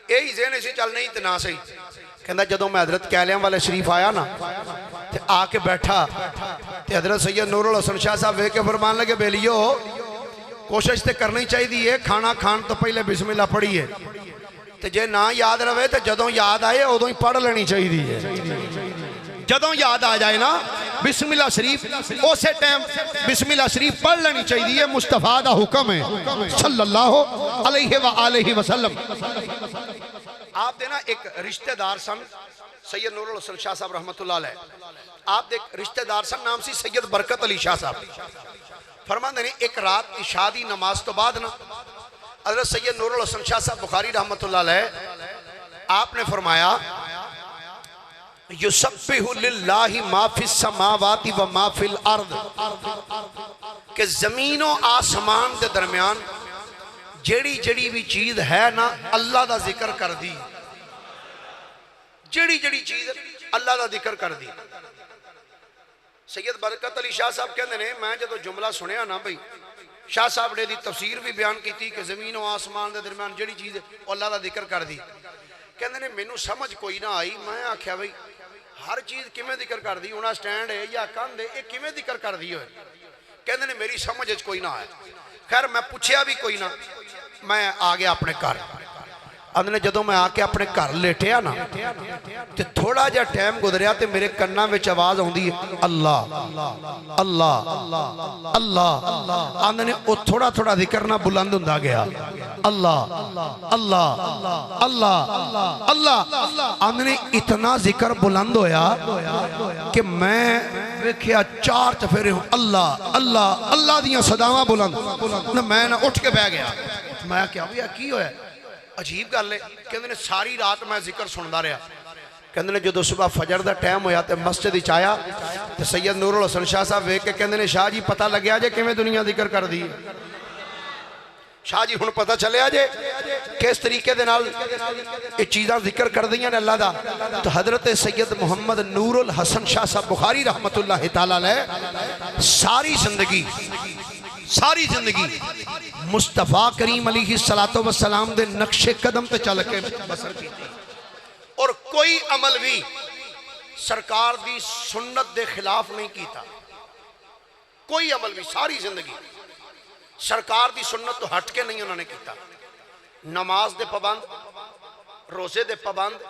یہی ذہن اسی چل نہیں تو نہ صحیح کہنا جدوں میں حضرت کیلیاں والے شریف آیا نا تو آ کے بیٹھا تو حضرت سید نور الحسن شاہ صاحب وے کے فرمان لگے بیلیو کوشش تے کرنی چاہیے دیئے کھانا کھان تو پہلے بسم اللہ پڑھیے تو جے نہ یاد رہے تو جدوں یاد آئے ادوں ہی پڑھ لینی چاہیے دیئے جدوں یاد آ جائے نا بسم اللہ شریف اسے ٹائم بسم اللہ شریف پڑھ لینی چاہیے مصطفیٰ دا حکم ہے صلی اللہ علیہ وآلہ وسلم آپ دینا ایک رشتہ دار سن سید نور الحسن شاہ صاحب رحمت اللہ علیہ آپ دیکھ رشتہ دار سن نام سی سید برکت علی شاہ صاحب فرمان دینے ایک رات عشاء دی نماز تو بعد نا حضرت سید نور الحسن شاہ صاحب بخاری رحمت اللہ علیہ آپ نے فرمایا یسبح للہ ما فی السماوات و ما فی الارض کہ زمین و آسمان دے درمیان جڑی جڑی بھی چیز ہے نا اللہ دا ذکر کر دی جڑی جڑی چیز اللہ دا ذکر کر دی سید برکت علی شاہ صاحب کہنے نے میں جدو جملہ سنیا نا بھئی شاہ صاحب نے دی تفسیر بھی بیان کی تھی کہ زمین و آسمان دے درمیان جڑی چیز اللہ دا ذکر کر دی کہنے نے میں نو سمجھ کوئی نہ آئی میں آکھیا بھئی ہر چیز کمیں ذکر کر دی انہا سٹینڈ ہے یا کند ہے ایک کمیں ذکر کر دی ہوئے کہنے نے میری سمجھ کوئی نہ آئے خیر میں پوچھیا بھی کوئی نہ میں آگے اپنے گھر اندھنے جدوں میں آکے اپنے گھر لیٹیا نا تے تھوڑا جا ٹائم گزریا تے میرے کناں وچ آواز ہوندی ہے اللہ اللہ اللہ اندھنے او تھوڑا تھوڑا ذکر نہ بلند ہوندا گیا اللہ اللہ اللہ اللہ اندھنے اتنا ذکر بلند ہویا کہ میں ویکھیا چار چفیرے ہوں اللہ اللہ اللہ دیاں صداواں بلند میں نہ اٹھ کے بہ گیا میں کیا ہویا کی ہویا عجیب گل ہے کہندے نے ساری رات میں ذکر سندا رہا کہندے نے جدو صبح فجر دا ٹائم ہویا تے مسجد وچ آیا تے سید نور الحسن شاہ صاحب ویکھ کے کہندے نے شاہ جی پتہ لگیا جے کیویں دنیا ذکر کر دی شاہ جی ہن پتہ چلیا جے کس طریقے دے نال یہ چیزاں ذکر کر دیاں نے اللہ دا. تو حضرت سید محمد نور الحسن شاہ صاحب بخاری رحمت اللہ تعالی علیہ ساری زندگی مصطفیٰ کریم علیہ السلام دے نقش قدم تے چل کے بسر کی اور کوئی عمل بھی سرکار دی سنت دے خلاف نہیں کیتا. کوئی عمل بھی ساری زندگی سرکار دی سنت تو ہٹ کے نہیں انہوں نے کیتا. نماز دے پابند، روزے دے پابند،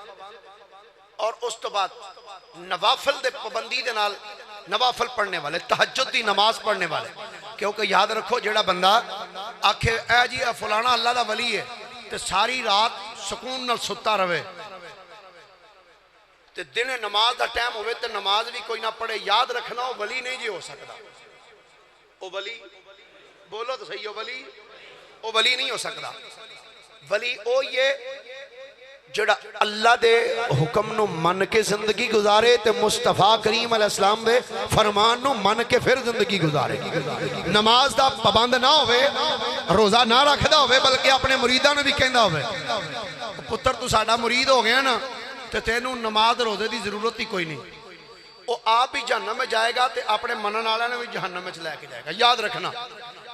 اور اس تو بعد نوافل دے پابندی دے نال نوافل پڑھنے والے، تہجد دی نماز پڑھنے والے. کیونکہ یاد رکھو جیڑا بندہ آکھے اے جی اے فلانا اللہ دا ولی ہے تے ساری رات سکون نال ستا رہے تے دن نماز دا ٹائم ہوئے تے نماز بھی کوئی نہ پڑھے، یاد رکھنا وہ ولی نہیں جی ہو سکتا. وہ ولی بولو تو صحیح، وہ ولی نہیں ہو سکتا. ولی او یہ جڑا اللہ دے حکم نو من کے زندگی گزارے تے مصطفیٰ کریم علیہ السلام دے فرمان نو من کے پھر زندگی گزارے. نماز دا پابند نہ ہوئے، روزہ نہ رکھدا ہوئے، بلکہ اپنے مریداں نے بھی کہندا ہوئے پتر تو ساڈا مرید ہو گیا نا تے تینوں نماز روزے دی ضرورت ہی کوئی نہیں. وہ آپ ہی جہنم میں جائے گا تے اپنے منن والے نے بھی جہنم میں لے کے جائے گا. یاد رکھنا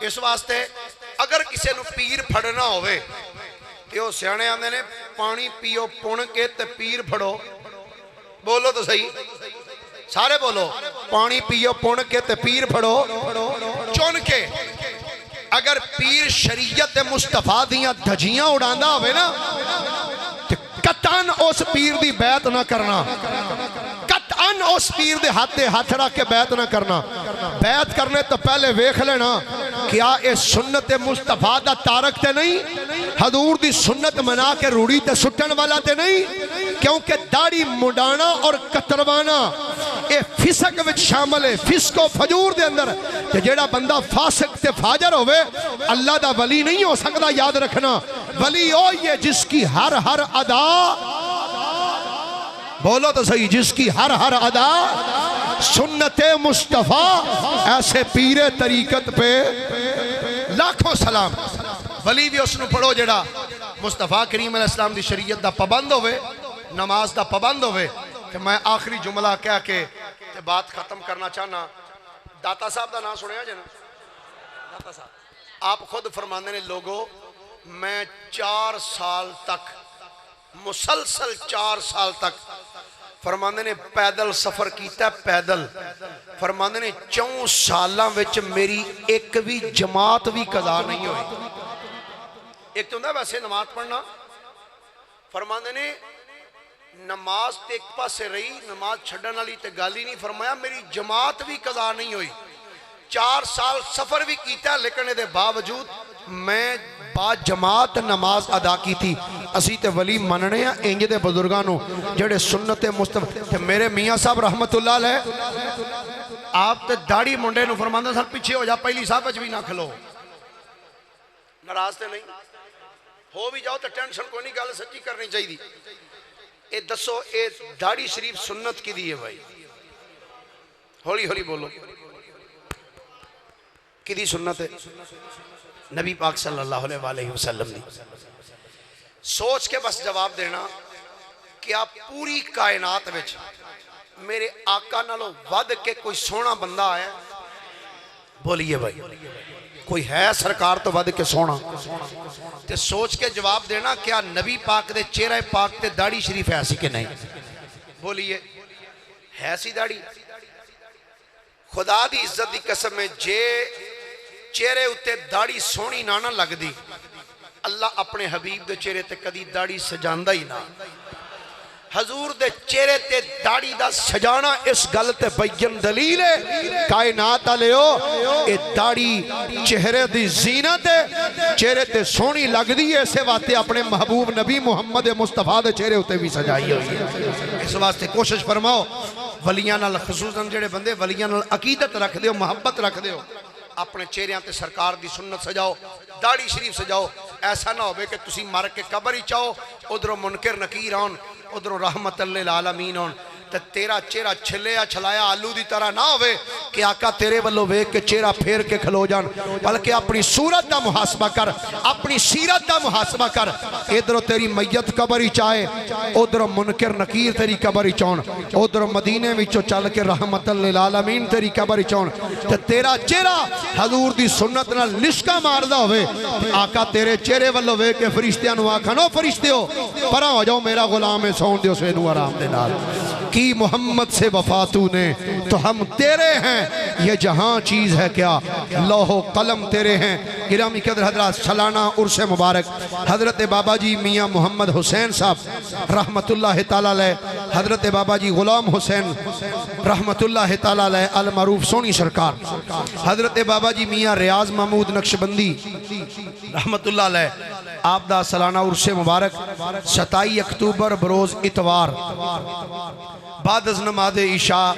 اس واسطے اگر کسی نو پیر پھڑنا ہوئے تے وہ سیانے آندے نے پانی پیو پن کے تے پیر پھڑو. بولو تو صحیح، سارے بولو، پانی پیو پن کے تے پیر پھڑو چن کے. اگر پیر شریعت مصطفیٰ دیاں دھجیاں اڑاندا ہوئے نا تے قطعاً اس پیر دی بیعت نہ کرنا، قطعاً اس پیر دے ہاتھ رکھ کے بیعت نہ کرنا. بیعت کرنے تو پہلے ویکھ لینا کیا اے سنت مصطفیٰ دا تارک تے نہیں، حضور دی سنت منا کے روڑی تے سٹن والا تے نہیں. کیونکہ داڑھی مڈانا اور کتروانا اے فسق وچ شامل ہے، فسق و فجور دے اندر. کہ جیڑا بندہ فاسق تے فاجر ہوئے اللہ دا ولی نہیں ہو سکتا. یاد رکھنا ولی او یہ جس کی ہر ادا، بولو تو صحیح، جس کی ہر ادا سنت مصطفیٰ، ایسے پیر طریقت پہ لاکھوں سلام. ولی بھی اس نے پڑھو جڑا مصطفیٰ کریم علیہ السلام دی شریعت دا پابند ہوئے، نماز دا پابند ہوئے. کہ میں آخری جملہ کہہ کے تے بات ختم کرنا چاہنا. داتا صاحب دا نام سنیا جانا؟ داتا صاحب آپ خود فرماندے نے لوگوں میں 4 سال تک مسلسل 4 سال تک فرماندے نے پیدل سفر کیتا. پیدل فرماندے نے 4 سالاں وچ میری ایک بھی جماعت بھی قضا نہیں ہوئی. ایک تو ہوندہ ویسے نماز پڑھنا، فرماندے نے نماز تے ایک پاسے رہی، نماز چھڑن والی تے گالی نہیں. فرمایا میری جماعت بھی قضا نہیں ہوئی. 4 سال سفر بھی کیتا لیکن دے باوجود میں با جماعت نماز ادا کی تھی. اسی تے ولی مننے ہیں انج دے بزرگانوں جڑے سنت مصطفیٰ. تے میرے میاں صاحب رحمت اللہ علیہ آپ تے داڑھی منڈے نو فرماندے سر پیچھے ہو جا، پہلی صاحب وچ بھی نہ کھلو. ناراض تے نہیں ہو بھی جاؤ تے ٹینشن کوئی نہیں، گل سچی کرنی چاہیے. اے دسو اے داڑھی شریف سنت کی دی ہے بھائی؟ ہولی ہولی بولو، کی دی سنت ہے؟ نبی پاک صلی اللہ علیہ وسلم دی. سوچ کے بس جواب دینا کہ آپ پوری کائنات وچ میرے آقا نالوں ود کے کوئی سونا بندہ آیا؟ بولیے بھائی کوئی ہے سرکار تو ود کے سونا؟ تے سوچ کے جواب دینا کیا نبی پاک دے چہرہ پاک تے داڑھی شریف ہے ایسی کہ نہیں؟ بولیے ہے سی داڑھی؟ خدا دی عزت دی قسم میں جے چہرے اتے داڑھی سونی نہ لگ دی اللہ اپنے حبیب دے چہرے تے کدی داڑھی سجاندہ ہی نہ. حضور دے چہرے تے داڑھی دا سجانا اس گل تے بین دلیل ہے. کائنات آلیو اے داڑھی چہرے دی زینت ہے، چہرے تے سونی لگ دی ہے، اسے واسطے اپنے محبوب نبی محمد مصطفیٰ دے چہرے ہوتے بھی سجائی ہوئی ہے. اس واسطے کوشش فرماؤ ولیاں نال خصوصاً جڑے بندے ولیاں نال عقیدت رکھ دیو، محبت رکھ دیو، اپنے چہریاں تے سرکار دی سنت سجاؤ، داڑھی شریف سجاؤ. ایسا نہ ہوئے کہ تسی مر کے قبر ہی چاہو، ادھروں منکر نکیر آن، ادھروں رحمت للعالمین آن، تے تیرا چہرہ چھلیا چھلایا آلو دی طرح نہ ہوئے کہ کہ آقا تیرے والو ویکھ کے چہرہ پھیر کے کھلو جان، بلکہ اپنی صورت دا محاسبہ کر، اپنی سیرت دا محاسبہ کر۔ ادھروں تیری میت قبر ہی چاہے، ادھروں منکر نکیر تیری قبر ہی چون، ادھروں مدینے وچوں چل کے رحمت للعالمین تیری قبر ہی چون، تے تیرا چہرہ حضور دی سنت نال لشکا ماردا ہوئے، آقا تیرے چہرے والو ویکھ کے فرشتیاں نو آکھن او فرشتیو پراں ہو جاؤ، میرا غلام ہے، سون دیو سینو آرام دے نال۔ کی محمد سے وفا تو نے تو ہم تیرے ہیں، یہ جہاں چیز ہے کیا لوح و قلم تیرے ہیں۔ گرامی قدر حضرات، سالانہ عرس مبارک حضرت بابا جی میاں محمد حسین صاحب رحمت اللہ تعالیٰ علیہ، حضرت بابا جی غلام حسین رحمت اللہ تعالیٰ علیہ المعروف سونی سرکار، حضرت بابا جی میاں ریاض محمود نقشبندی رحمت اللہ علیہ، آپ دا سالانہ عرس مبارک 27 اکتوبر بروز اتوار بعد از نماز عشاء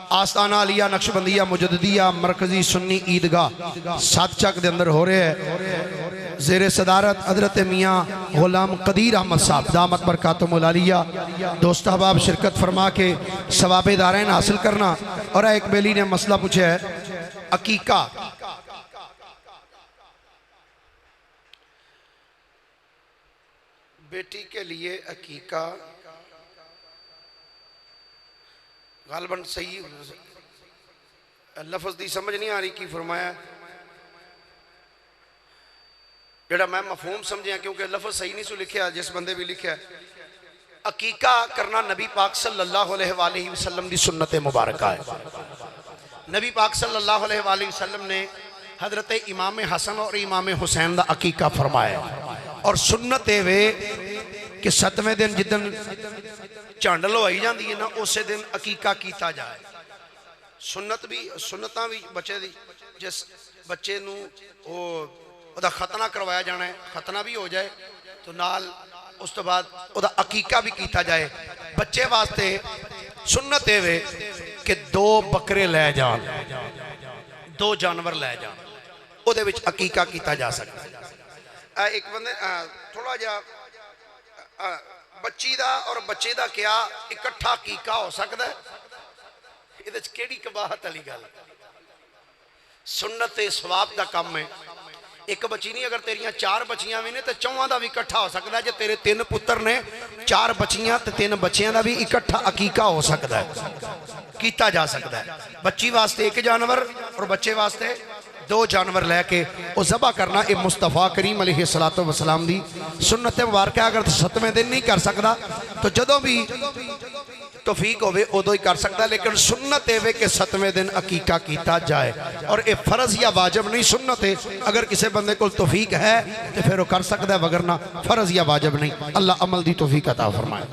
آستانہ علیہ نقشبندیہ مجددیہ مرکزی سنی عیدگاہ سات چک دے اندر ہو رہے ہیں، زیر صدارت حضرت میاں غلام قدیر احمد صاحب دامت برکاتہم العالیہ۔ دوست احباب شرکت فرما کے ثواب دارین حاصل کرنا۔ اور ایک بیلی نے مسئلہ پوچھا ہے، عقیقہ بیٹی کے لیے عقیقہ غالباً صحیح لفظ دی سمجھ نہیں آ رہی کی فرمایا، جڑا میں مفہوم سمجھے ہیں کیونکہ لفظ صحیح نہیں سو لکھیا، جس بندے بھی لکھیا ہے عقیقہ کرنا نبی پاک صلی اللہ علیہ وآلہ وسلم دی سنت مبارکہ ہے۔ نبی پاک صلی اللہ علیہ وآلہ وسلم نے حضرت امام حسن اور امام حسین دا عقیقہ فرمایا، اور سنت وے کہ 7ویں دن جدن چانڈل ہوئی جاندی ہے نا اسے دن عقیقہ کیتا جائے۔ سنتاں بھی بچے دی، جس بچے نو او دا ختنہ کروایا جانا ہے، ختنہ بھی ہو جائے تو نال اس تو بعد او دا عقیقہ بھی کیتا جائے۔ بچے واسطے سنت وے کہ 2 بکرے لے جان، 2 جانور لے جان، او دے وچ عقیقہ کیتا جا سکتا ہے۔ ایک بندے تھوڑا جا بچی دا اور بچے دا کیا اکٹھا عقیقہ ہو سکتا ہے؟ یہ کیڑی کباہت علی گل، سنت ثواب دا کم ہے۔ ایک بچی نہیں، اگر تیریاں 4 بچیاں بھی نے تو 4 دا بھی اکٹھا ہو سکتا ہے۔ جے تیرے 3 پتر نے، 4 بچیاں تو 3 بچیاں دا بھی اکٹھا عقیقہ ہو سکتا ہے، کیتا جا سکتا ہے۔ بچی واسطے 1 جانور اور بچے واسطے 2 جانور لے کے وہ ذبح کرنا، یہ مصطفیٰ کریم علیہ السلام دی سنت مبارکہ۔ اگر 7ویں دن نہیں کر سکتا تو جدوں بھی توفیق ہوئے ادو ہی کر سکتا ہے، لیکن سنت ہے کہ 7ویں دن عقیقہ کیتا جائے، اور یہ فرض یا واجب نہیں، سنت ہے۔ اگر کسی بندے کو توفیق ہے تو پھر وہ کر سکتا ہے، وگرنہ فرض یا واجب نہیں۔ اللہ عمل دی توفیق عطا فرمائے۔